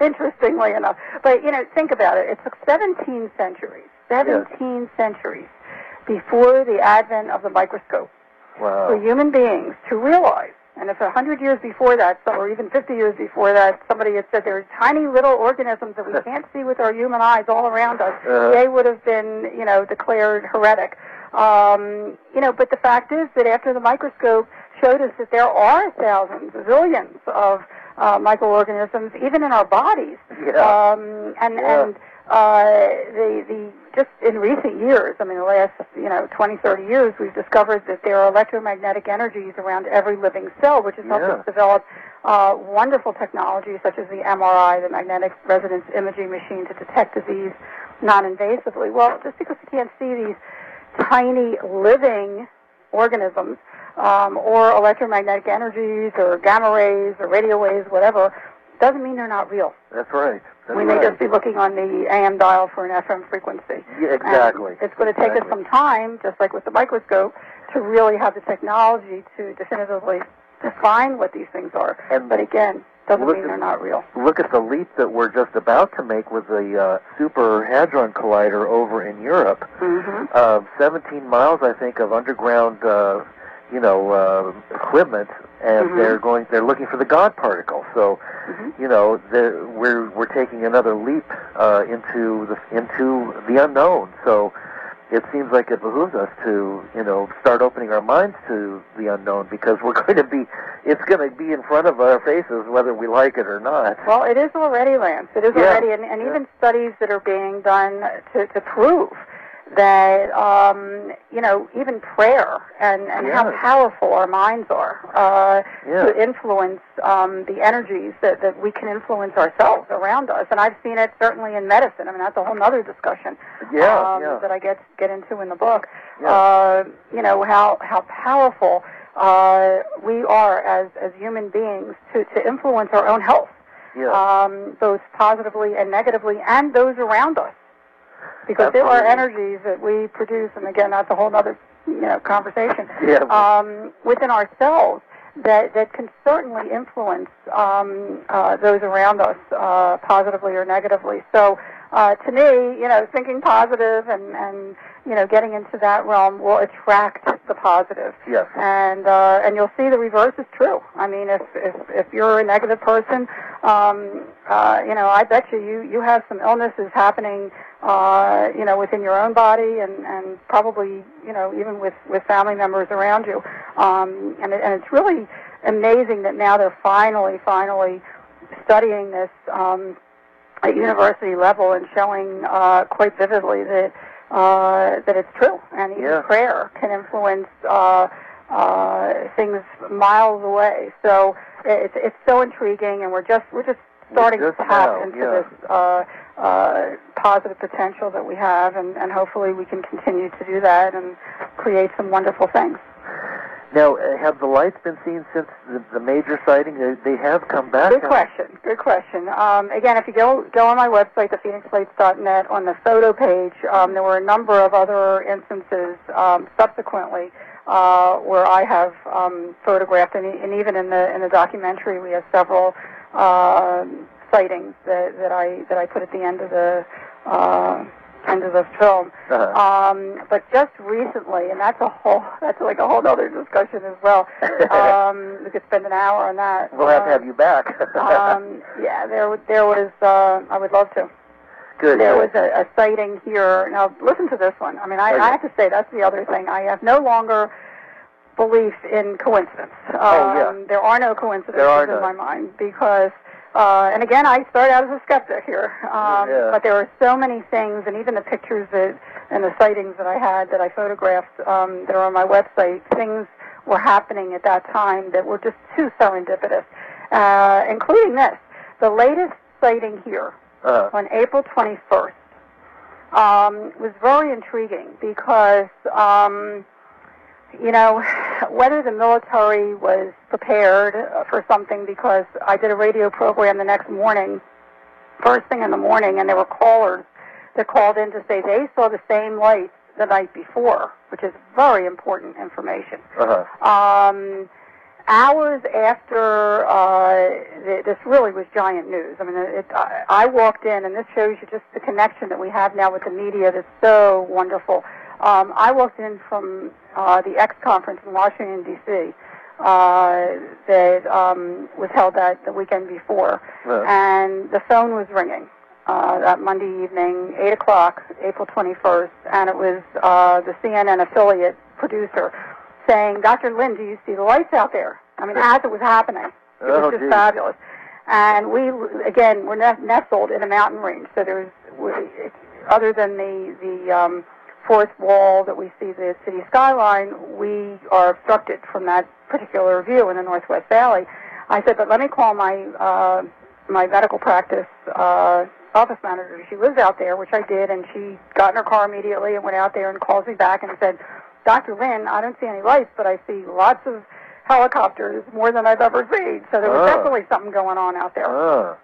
Speaker 2: Interestingly enough. But, think about it. It took 17 centuries before the advent of the microscope for human beings to realize. And if 100 years before that, or even 50 years before that, somebody had said there are tiny little organisms that we can't see with our human eyes all around us, they would have been, declared heretic. But the fact is that after the microscope showed us that there are thousands, zillions of microorganisms, even in our bodies. Just in recent years, the last 20, 30 years, we've discovered that there are electromagnetic energies around every living cell, which has helped us develop wonderful technology such as the MRI, the magnetic resonance imaging machine, to detect disease non-invasively. Well, just because we can't see these tiny living organisms or electromagnetic energies or gamma rays or radio waves, whatever, doesn't mean they're not real.
Speaker 1: That's right.
Speaker 2: We may just be looking on the AM dial for an FM frequency.
Speaker 1: Yeah, exactly.
Speaker 2: And it's going to take us some time, just like with the microscope, to really have the technology to definitively define what these things are. But again, doesn't mean they're not real.
Speaker 1: Look at the leap that we're just about to make with the Super Hadron Collider over in Europe. 17 miles, I think, of underground, equipment, and they're looking for the God particle. So, we're taking another leap into the unknown. So, it seems like it behooves us to, start opening our minds to the unknown, because it's going to be in front of our faces whether we like it or not.
Speaker 2: Well, it is already, Lance. It is already, and even studies that are being done to prove that, even prayer and how powerful our minds are to influence the energies that we can influence ourselves around us. And I've seen it certainly in medicine. I mean, that's a whole other discussion that I get into in the book. How powerful we are as human beings to influence our own health, both positively and negatively, and those around us. Because there are energies that we produce, and again, that's a whole other conversation, within ourselves that can certainly influence those around us positively or negatively. So to me, thinking positive and getting into that realm will attract the positive.
Speaker 1: Yes.
Speaker 2: And you'll see the reverse is true. I mean, if you're a negative person, I bet you have some illnesses happening, within your own body and probably, even with family members around you. And it's really amazing that now they're finally studying this at university level and showing quite vividly that it's true. And even prayer can influence things miles away. So it's so intriguing, and we're just starting to tap into this positive potential that we have, and hopefully we can continue to do that and create some wonderful things.
Speaker 1: Now, have the lights been seen since the major sighting? They have come back?
Speaker 2: Good question. Again, if you go on my website, thephoenixlights.net, on the photo page, there were a number of other instances subsequently where I have photographed, and even in the documentary, we have several sightings that I put at the end of the film. But just recently, and that's like a whole other discussion as well. We could spend an hour on that.
Speaker 1: We'll have to have you back.
Speaker 2: There was. I would love to.
Speaker 1: Good.
Speaker 2: There was a sighting here. Now, listen to this one. I mean, I have to say, that's the other thing. I have no longer belief in coincidence. There are no coincidences in my mind, because and again, I started out as a skeptic here, but there were so many things, and even the pictures and the sightings that I had that I photographed that are on my website, things were happening at that time that were just too serendipitous, including this. The latest sighting here on April 21st was very intriguing because whether the military was prepared for something, because I did a radio program the next morning, first thing in the morning, and there were callers that called in to say they saw the same lights the night before, which is very important information. Hours after this really was giant news. I mean, I walked in, and this shows you just the connection that we have now with the media that's so wonderful. I walked in from the X conference in Washington, D.C. That was held the weekend before, and the phone was ringing that Monday evening, 8 o'clock, April 21st, and it was the CNN affiliate producer saying, "Dr. Lynne, do you see the lights out there?" I mean, as it was happening. It was just fabulous. And we're nestled in a mountain range, so other than the fourth wall that we see the city skyline, we are obstructed from that particular view in the Northwest Valley. I said, but let me call my medical practice office manager. She lives out there, which I did, and she got in her car immediately and went out there and calls me back and said, Dr. Lynn, I don't see any lights, but I see lots of helicopters, more than I've ever seen. So there was definitely something going on out there.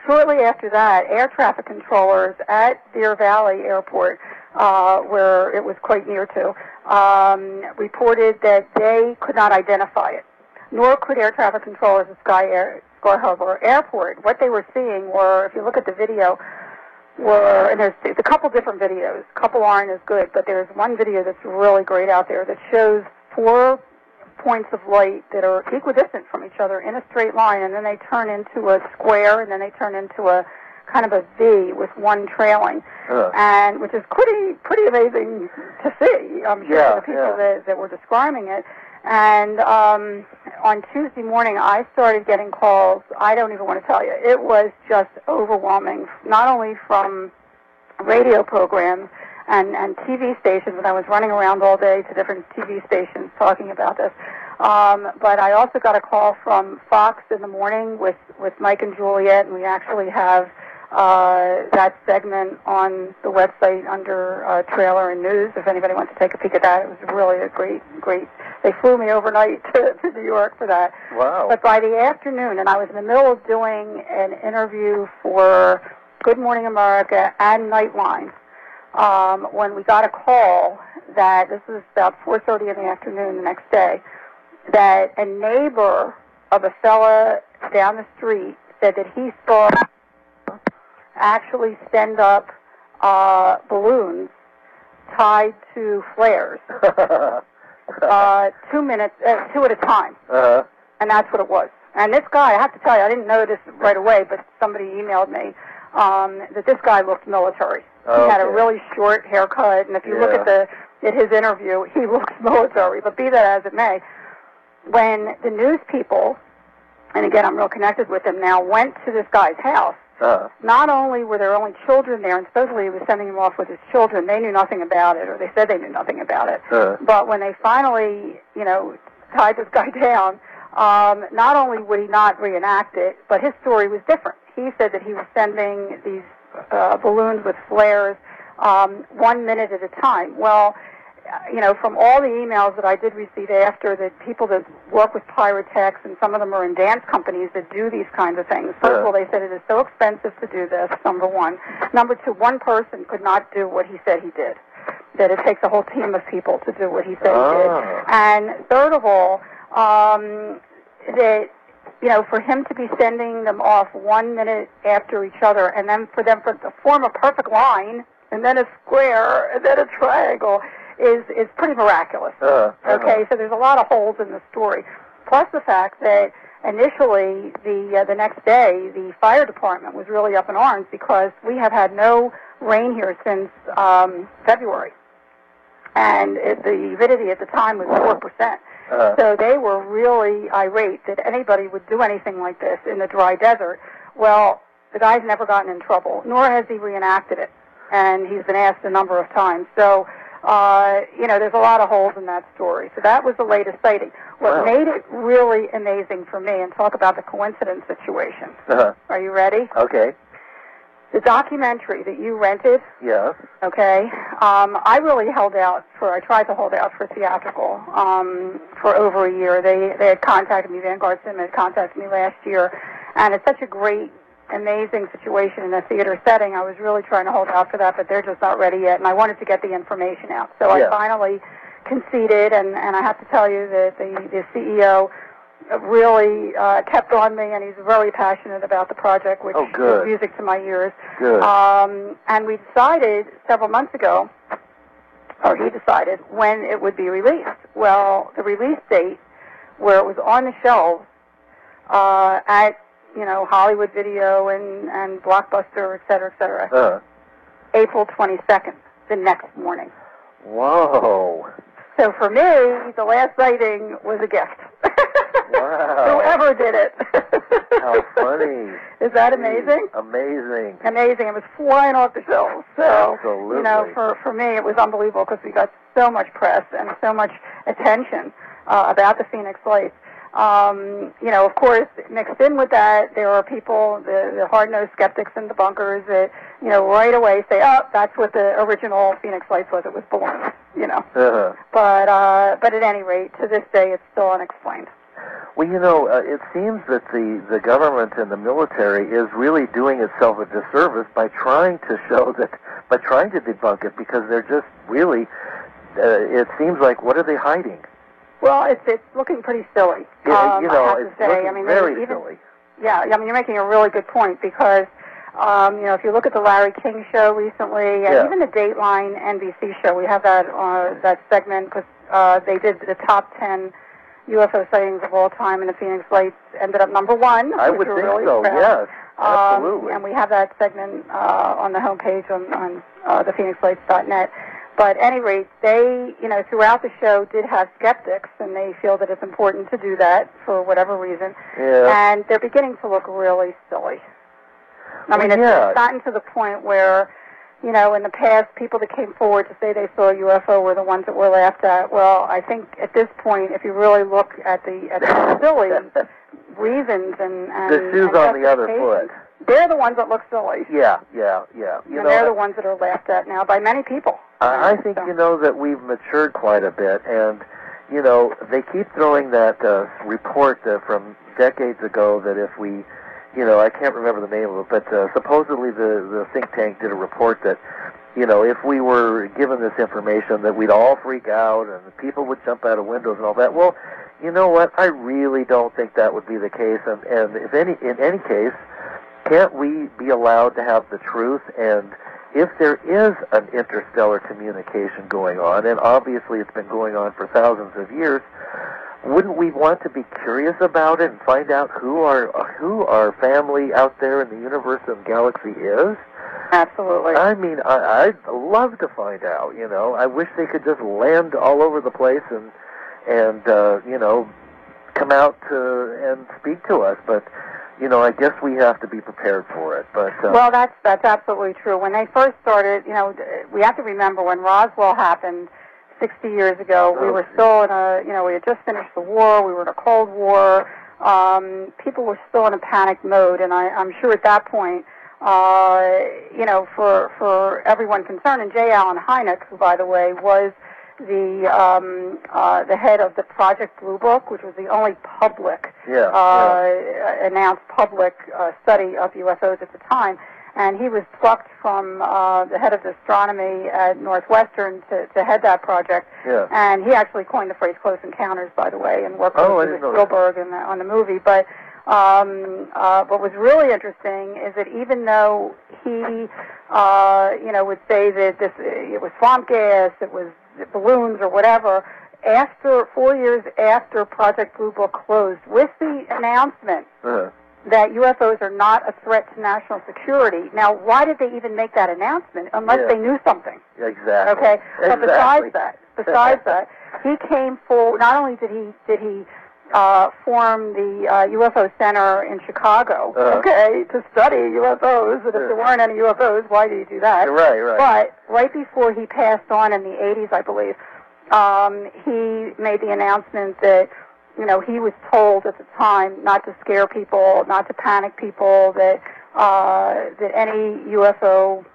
Speaker 2: Shortly after that, air traffic controllers at Deer Valley Airport, where it was quite near to, reported that they could not identify it, nor could air traffic controllers at Sky Harbor Airport. What they were seeing were, if you look at the video, and there's a couple different videos. A couple aren't as good, but there's one video that's really great out there that shows 4 points of light that are equidistant from each other in a straight line, and then they turn into a square, and then they turn into a kind of a V with one trailing, and which is pretty amazing to see. I'm sure for the people that were describing it. And on Tuesday morning, I started getting calls. I don't even want to tell you. It was just overwhelming, not only from radio programs and TV stations, and I was running around all day to different TV stations talking about this, but I also got a call from Fox in the morning with Mike and Juliet, and we actually have that segment on the website under trailer and news. If anybody wants to take a peek at that, it was really a great. They flew me overnight to New York for that.
Speaker 1: Wow.
Speaker 2: But by the afternoon, and I was in the middle of doing an interview for Good Morning America and Nightline, when we got a call that, this was about 4:30 in the afternoon the next day, that a neighbor of a fella down the street said that he saw actually send up balloons tied to flares, 2 minutes, 2 at a time, and that's what it was. And this guy, I have to tell you, I didn't know this right away, but somebody emailed me that this guy looked military. He had a really short haircut, and if you look at his interview, he looks military. But be that as it may, when the news people, and again I'm real connected with them now, went to this guy's house, not only were there only children there, and supposedly he was sending them off with his children, they knew nothing about it, or they said they knew nothing about it. But when they finally, tied this guy down, not only would he not reenact it, but his story was different. He said that he was sending these balloons with flares 1 minute at a time. Well, from all the emails that I did receive after, that people that work with pyrotechs, and some of them are in dance companies that do these kinds of things. First of all, they said it is so expensive to do this, number one. Number two, one person could not do what he said he did. That it takes a whole team of people to do what he said he did. And third of all, that, for him to be sending them off 1 minute after each other, and then for them to form a perfect line, and then a square, and then a triangle, is pretty miraculous. Okay, so there's a lot of holes in the story. Plus the fact that initially, the next day, the fire department was really up in arms because we have had no rain here since February. And the humidity at the time was 4%. So they were really irate that anybody would do anything like this in the dry desert. Well, the guy's never gotten in trouble, nor has he reenacted it. And he's been asked a number of times. So, there's a lot of holes in that story. So that was the latest sighting. What made it really amazing for me, and talk about the coincidence situation. Are you ready?
Speaker 1: Okay.
Speaker 2: The documentary that you rented.
Speaker 1: Yes.
Speaker 2: Okay. I really I tried to hold out for theatrical for over a year. They had contacted me, Vanguard Cinema had contacted me last year, and it's such a great, amazing situation in a theater setting. I was really trying to hold out for that, but they're just not ready yet, and I wanted to get the information out. So I finally conceded, and I have to tell you that the CEO really kept on me, and he's very passionate about the project, which is music to my ears.
Speaker 1: Good.
Speaker 2: And we decided several months ago, or he decided, when it would be released. Well, the release date, where it was on the shelves at Hollywood Video and Blockbuster, et cetera, April 22nd, the next morning.
Speaker 1: Whoa.
Speaker 2: So for me, the last sighting was a gift.
Speaker 1: Wow.
Speaker 2: Whoever did it.
Speaker 1: How funny.
Speaker 2: Is that amazing?
Speaker 1: Amazing.
Speaker 2: Amazing. It was flying off the shelves. So,
Speaker 1: absolutely.
Speaker 2: For me, it was unbelievable because we got so much press and so much attention about the Phoenix Lights. You know, of course, mixed in with that, there are people, the hard-nosed skeptics and debunkers that, you know, right away say, oh, that's what the original Phoenix Lights was. It was balloons, you know. But at any rate, to this day, it's still unexplained.
Speaker 1: Well, you know, it seems that the government and the military is really doing itself a disservice by trying to debunk it, because they're just really, it seems like, what are they hiding?
Speaker 2: Well, it's looking pretty silly.
Speaker 1: You know,
Speaker 2: I have to
Speaker 1: it's
Speaker 2: say.
Speaker 1: looking
Speaker 2: I mean,
Speaker 1: very silly.
Speaker 2: Yeah, I mean, you're making a really good point, because, you know, if you look at the Larry King show recently, and even the Dateline NBC show, we have that segment, because they did the top 10 UFO sightings of all time, and the Phoenix Lights ended up number 1.
Speaker 1: I would think so, yes, absolutely.
Speaker 2: And we have that segment on the homepage on thephoenixlights.net. But at any rate, they, you know, throughout the show did have skeptics, and they feel that it's important to do that for whatever reason.
Speaker 1: Yeah.
Speaker 2: And they're beginning to look really silly. I mean, it's gotten to the point where, you know, in the past, people that came forward to say they saw a UFO were the ones that were laughed at. Well, I think at this point, if you really look at the silly reasons and
Speaker 1: the shoes on the other foot,
Speaker 2: they're the ones that look silly.
Speaker 1: Yeah.
Speaker 2: And they're the ones that are laughed at now by many people.
Speaker 1: I think, you know, that we've matured quite a bit, and, you know, they keep throwing that report from decades ago that if we, you know, I can't remember the name of it, but supposedly the think tank did a report that, you know, if we were given this information that we'd all freak out and people would jump out of windows and all that. Well, you know what? I really don't think that would be the case, and in any case, can't we be allowed to have the truth? And if there is an interstellar communication going on, and obviously it's been going on for thousands of years, wouldn't we want to be curious about it and find out who our family out there in the universe and galaxy is?
Speaker 2: Absolutely.
Speaker 1: I mean, I'd love to find out, you know. I wish they could just land all over the place and you know, come out and speak to us, but you know, I guess we have to be prepared for it. But
Speaker 2: well, that's absolutely true. When they first started, you know, we have to remember when Roswell happened 60 years ago, we were still in you know, we had just finished the war, we were in a Cold War, people were still in a panic mode, and I'm sure at that point, you know, for everyone concerned, and J. Allen Hynek, who, by the way, was the head of the Project Blue Book, which was the only public, announced public study of UFOs at the time, and he was plucked from the head of astronomy at Northwestern to head that project.
Speaker 1: Yeah.
Speaker 2: And he actually coined the phrase "close encounters," by the way, and worked with Spielberg on the movie. But what was really interesting is that even though he, you know, would say that it was swamp gas, it was balloons or whatever, after 4 years after Project Blue Book closed, with the announcement that UFOs are not a threat to national security. Now, why did they even make that announcement unless they knew something?
Speaker 1: Exactly.
Speaker 2: Okay. But besides that, he came forward. Not only did he form the UFO Center in Chicago, to study UFOs, and if there weren't any UFOs, why did he do that?
Speaker 1: Right.
Speaker 2: But right before he passed on in the 80s, I believe, he made the announcement that, you know, he was told at the time not to scare people, not to panic people, that any UFO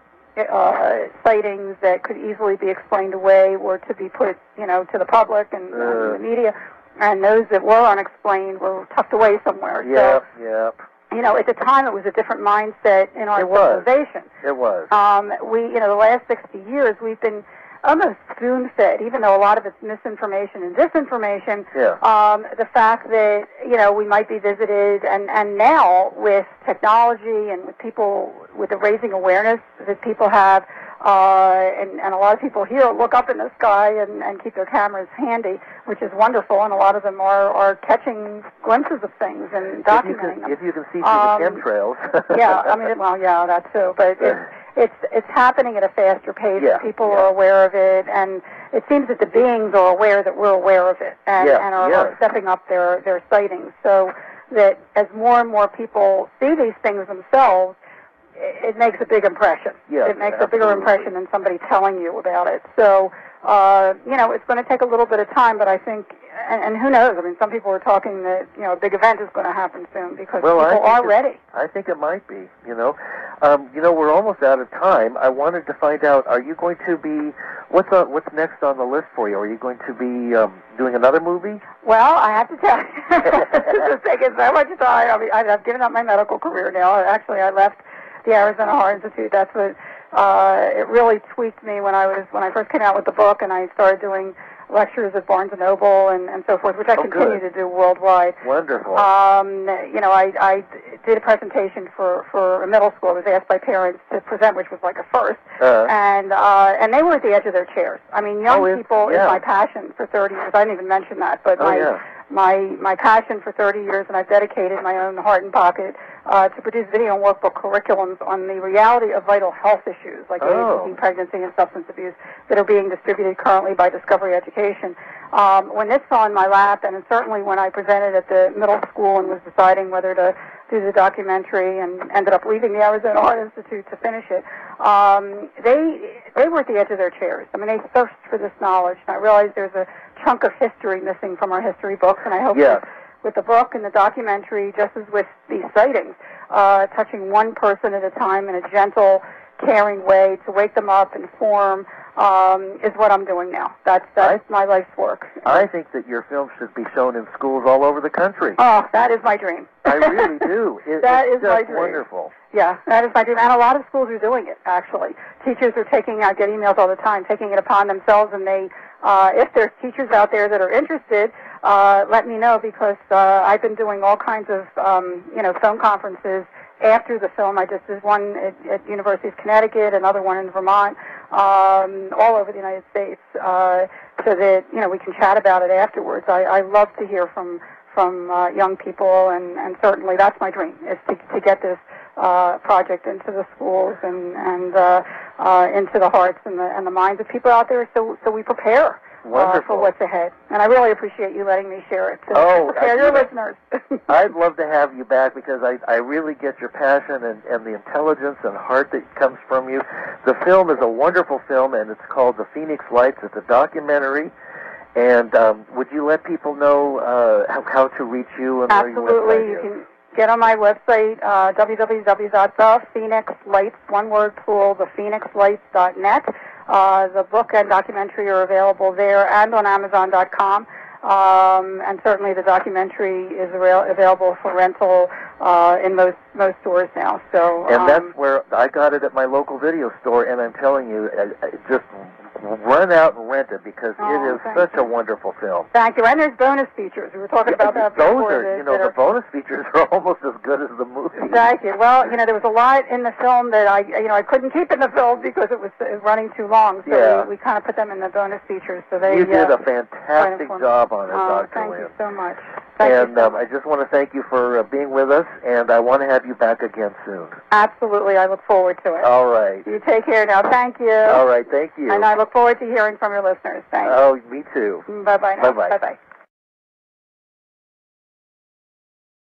Speaker 2: sightings that could easily be explained away were to be put, you know, to the public and the media, and those that were unexplained were tucked away somewhere.
Speaker 1: Yep.
Speaker 2: You know, at the time it was a different mindset in our civilization.
Speaker 1: It was.
Speaker 2: We, you know, the last 60 years we've been almost spoon-fed, even though a lot of it's misinformation and disinformation. The fact that, you know, we might be visited, and now with technology and with people, with the raising awareness that people have, and a lot of people here look up in the sky and keep their cameras handy, which is wonderful, and a lot of them are catching glimpses of things and documenting them.
Speaker 1: If you can see through the chemtrails.
Speaker 2: I mean, well, yeah, that too, but it's happening at a faster pace. People are aware of it, and it seems that the beings are aware that we're aware of it, and are stepping up their sightings, so that as more and more people see these things themselves, it makes a big impression. It makes a bigger impression than somebody telling you about it. So, you know, it's going to take a little bit of time, but I think and who knows? I mean, some people are talking that a big event is going to happen soon because
Speaker 1: well,
Speaker 2: people are ready.
Speaker 1: I think it might be. We're almost out of time. I wanted to find out: are you going to be what's next on the list for you? Are you going to be doing another movie?
Speaker 2: Well, I have to tell you, this is taking so much time. I mean, I've given up my medical career now. Actually, I left the Arizona Heart Institute. That's what it really tweaked me when I first came out with the book, and I started doing lectures at Barnes & Noble and so forth, which I continue to do worldwide.
Speaker 1: Wonderful.
Speaker 2: I did a presentation for a middle school. I was asked by parents to present, which was like a first, and they were at the edge of their chairs. I mean, young people is my passion for 30 years. I didn't even mention that, but my passion for 30 years, and I've dedicated my own heart and pocket to produce video and workbook curriculums on the reality of vital health issues like AIDS, pregnancy, and substance abuse that are being distributed currently by Discovery Education. When this fell in my lap, and certainly when I presented at the middle school and was deciding whether to do the documentary and ended up leaving the Arizona Heart Institute to finish it, they were at the edge of their chairs. I mean, they thirst for this knowledge, and I realized there's a chunk of history missing from our history books, and I hope that with the book and the documentary, just as with these sightings, touching one person at a time in a gentle, caring way to wake them up, inform, is what I'm doing now. That's my life's work.
Speaker 1: I think that your film should be shown in schools all over the country.
Speaker 2: Oh, that is my dream.
Speaker 1: I really do. It's
Speaker 2: just my dream.
Speaker 1: Wonderful.
Speaker 2: Yeah, that is my dream. And a lot of schools are doing it, actually. Teachers are I get emails all the time, taking it upon themselves, and they, if there's teachers out there that are interested, let me know, because I've been doing all kinds of, film conferences after the film. I just did one at University of Connecticut, another one in Vermont, all over the United States, so that, we can chat about it afterwards. I love to hear from young people, and certainly that's my dream, is to get this project into the schools and into the hearts and the minds of people out there, so we prepare for what's ahead. And I really appreciate you letting me share it to prepare your listeners.
Speaker 1: I'd love to have you back, because I really get your passion and the intelligence and heart that comes from you. The film is a wonderful film, and it's called The Phoenix Lights. It's a documentary. And would you let people know how to reach you? And
Speaker 2: absolutely.
Speaker 1: Where
Speaker 2: you can get on my website, www.thephoenixlights, one word plural, thephoenixlights.net. The book and documentary are available there and on Amazon.com. And certainly the documentary is available for rental in most stores now. So,
Speaker 1: and that's where I got it at my local video store, and I'm telling you, just run out and rent it, because it is such a wonderful film.
Speaker 2: Thank you. And there's bonus features. We were talking about that before.
Speaker 1: The bonus features are almost as good as the movie.
Speaker 2: Thank you. Well, there was a lot in the film that I couldn't keep in the film because it was running too long. So we kind of put them in the bonus features. So you
Speaker 1: did a fantastic job on it, Dr.
Speaker 2: Thank
Speaker 1: Lynne.
Speaker 2: you so much.
Speaker 1: I just want to thank you for being with us, and I want to have you back again soon.
Speaker 2: Absolutely. I look forward to it.
Speaker 1: All right.
Speaker 2: You take care now. Thank you.
Speaker 1: All right. Thank you.
Speaker 2: And I look forward to hearing from your listeners. Thanks.
Speaker 1: Oh, me too.
Speaker 2: Bye-bye now.
Speaker 1: Bye-bye.
Speaker 2: Bye-bye.